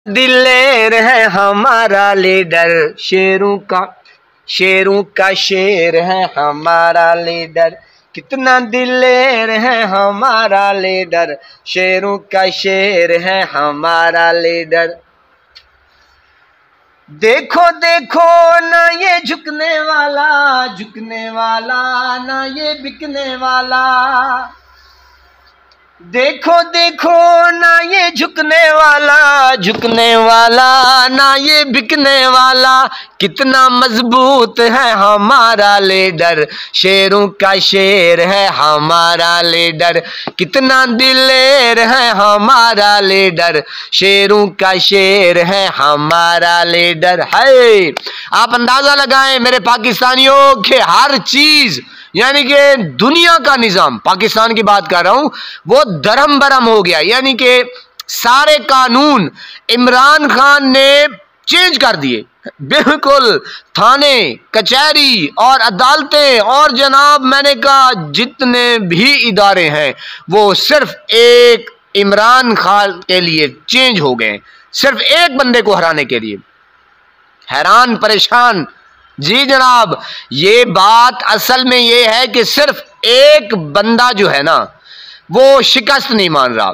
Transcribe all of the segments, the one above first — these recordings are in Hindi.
दिलेर है हमारा लीडर, शेरों का शेर है हमारा लीडर। कितना दिलेर है हमारा लीडर, शेरों का शेर है हमारा लीडर। देखो देखो ना ये झुकने वाला ना ये बिकने वाला। देखो देखो ना ये झुकने वाला ना ये बिकने वाला। कितना मजबूत है हमारा लीडर, शेरों का शेर है हमारा लीडर। कितना दिलेर है हमारा लीडर, शेरों का शेर है हमारा लीडर। है आप अंदाजा लगाएं मेरे पाकिस्तानियों के हर चीज यानी कि दुनिया का निजाम, पाकिस्तान की बात कर रहा हूं, वो दरम बरम हो गया। यानी कि सारे कानून इमरान खान ने चेंज कर दिए, बिल्कुल। थाने, कचहरी और अदालतें और जनाब मैंने कहा जितने भी इदारे हैं वो सिर्फ एक इमरान खान के लिए चेंज हो गए, सिर्फ एक बंदे को हराने के लिए। हैरान परेशान जी जनाब। ये बात असल में ये है कि सिर्फ एक बंदा जो है ना वो शिकस्त नहीं मान रहा,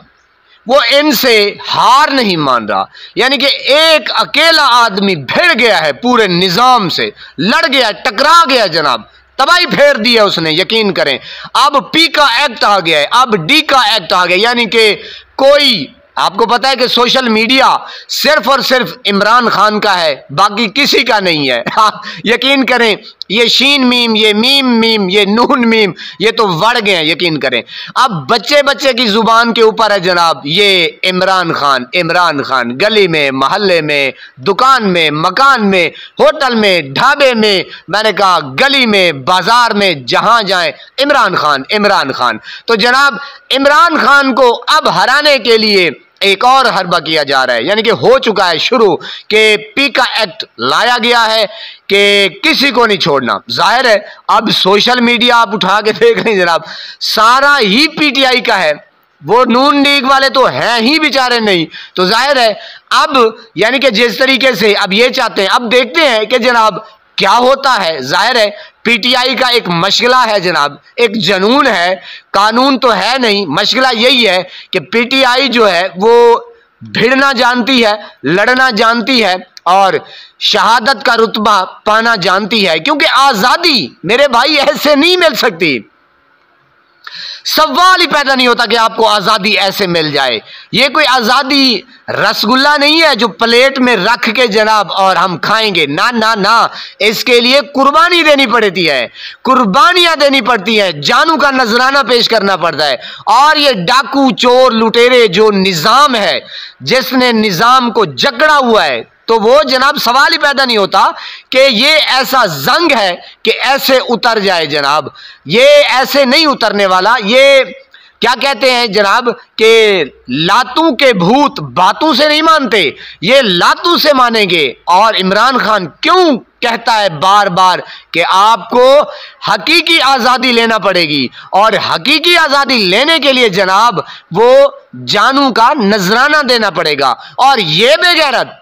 वो इनसे हार नहीं मान रहा। यानी कि एक अकेला आदमी भिड़ गया है, पूरे निजाम से लड़ गया, टकरा गया जनाब, तबाही फेर दी है उसने, यकीन करें। अब पी का एक्ट आ गया है, अब डी का एक्ट आ गया। यानी कि कोई, आपको पता है कि सोशल मीडिया सिर्फ और सिर्फ इमरान खान का है, बाकी किसी का नहीं है। यकीन करें, ये शीन मीम, ये मीम, ये नून मीम, ये तो बढ़ गए हैं, यकीन करें। अब बच्चे बच्चे की जुबान के ऊपर है जनाब ये इमरान खान। गली में, मोहल्ले में, दुकान में, मकान में, होटल में, ढाबे में, मैंने कहा गली में, बाजार में, जहां जाए इमरान खान। तो जनाब इमरान खान को अब हराने के लिए एक और हरबा किया जा रहा है। यानी कि हो चुका है शुरू कि पी का एक्ट लाया गया है कि किसी को नहीं छोड़ना। जाहिर है अब सोशल मीडिया आप उठा के देख रहे हैं जनाब, सारा ही पीटीआई का है, वो नून लीग वाले तो हैं ही बेचारे नहीं। तो जाहिर है अब यानी कि जिस तरीके से अब ये चाहते हैं, अब देखते हैं कि जनाब क्या होता है। जाहिर है पीटीआई का एक मशगला है जनाब, एक जनून है, कानून तो है नहीं। मशगला यही है कि पीटीआई जो है वो भिड़ना जानती है, लड़ना जानती है और शहादत का रुतबा पाना जानती है, क्योंकि आजादी मेरे भाई ऐसे नहीं मिल सकती। सवाल ही पैदा नहीं होता कि आपको आजादी ऐसे मिल जाए। ये कोई आजादी रसगुल्ला नहीं है जो प्लेट में रख के जनाब और हम खाएंगे, ना ना ना। इसके लिए कुर्बानी देनी पड़ती है, कुर्बानियां देनी पड़ती है, जानू का नजराना पेश करना पड़ता है। और ये डाकू, चोर, लुटेरे जो निजाम है, जिसने निजाम को जकड़ा हुआ है, तो वो जनाब सवाल ही पैदा नहीं होता कि ये ऐसा जंग है कि ऐसे उतर जाए जनाब। ये ऐसे नहीं उतरने वाला। ये क्या कहते हैं जनाब कि लातों के भूत बातों से नहीं मानते, ये लातों से मानेंगे। और इमरान खान क्यों कहता है बार बार कि आपको हकीकी आजादी लेना पड़ेगी, और हकीकी आजादी लेने के लिए जनाब वो जानू का नजराना देना पड़ेगा। और ये बेगैरत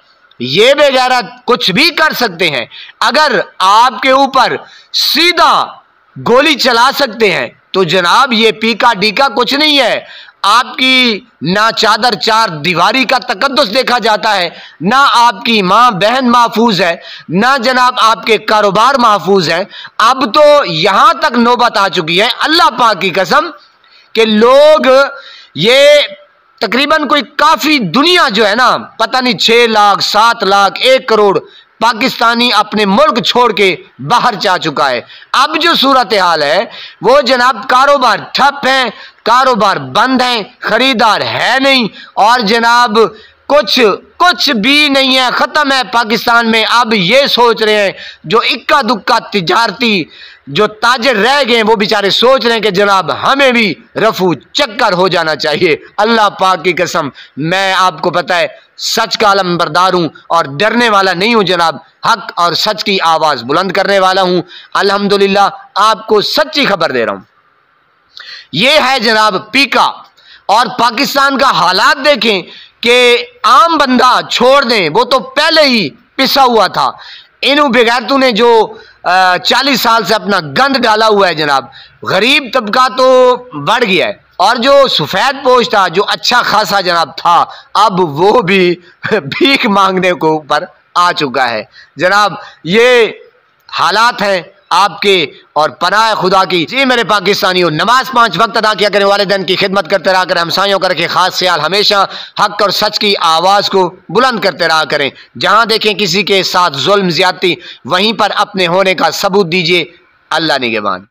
कुछ भी कर सकते हैं। अगर आपके ऊपर सीधा गोली चला सकते हैं तो जनाब ये पीका डीका कुछ नहीं है। आपकी ना चादर चार दीवारी का तकद्दुस देखा जाता है, ना आपकी मां बहन महफूज है, ना जनाब आपके कारोबार महफूज है। अब तो यहां तक नौबत आ चुकी है अल्लाह पाक की कसम कि लोग ये तकरीबन कोई काफी दुनिया जो है ना, पता नहीं 6 लाख 7 लाख 1 करोड़ पाकिस्तानी अपने मुल्क छोड़ के बाहर जा चुका है। अब जो सूरत हाल है वो जनाब कारोबार ठप है, कारोबार बंद है, खरीदार है नहीं, और जनाब कुछ भी नहीं है, खत्म है पाकिस्तान में। अब ये सोच रहे हैं जो इक्का दुक्का तिजारती जो ताजर रह गए वो बेचारे सोच रहे हैं कि जनाब हमें भी रफू चक्कर हो जाना चाहिए। अल्लाह पाक की कसम, मैं आपको पता है सच का अलमबरदार हूं और डरने वाला नहीं हूं जनाब, हक और सच की आवाज बुलंद करने वाला हूं। अल्हम्दुलिल्लाह आपको सच्ची खबर दे रहा हूं। यह है जनाब पीका। और पाकिस्तान का हालात देखें कि आम बंदा छोड़ दें, वो तो पहले ही पिसा हुआ था। इन बेगैरतों ने जो 40 साल से अपना गंद डाला हुआ है जनाब, गरीब तबका तो बढ़ गया है, और जो सफ़ेद पोश था, जो अच्छा खासा जनाब था, अब वो भी भीख मांगने को ऊपर आ चुका है। जनाब ये हालात हैं आपके और पनाह खुदा की। जी मेरे पाकिस्तानियों, नमाज 5 वक्त अदा किया करें, वालिदैन की खिदमत करते रहा करें, हमसायों का रखें खास ख्याल, हमेशा हक और सच की आवाज़ को बुलंद करते रहा करें। जहाँ देखें किसी के साथ जुल्म ज्यादती, वहीं पर अपने होने का सबूत दीजिए। अल्लाह निगहबान।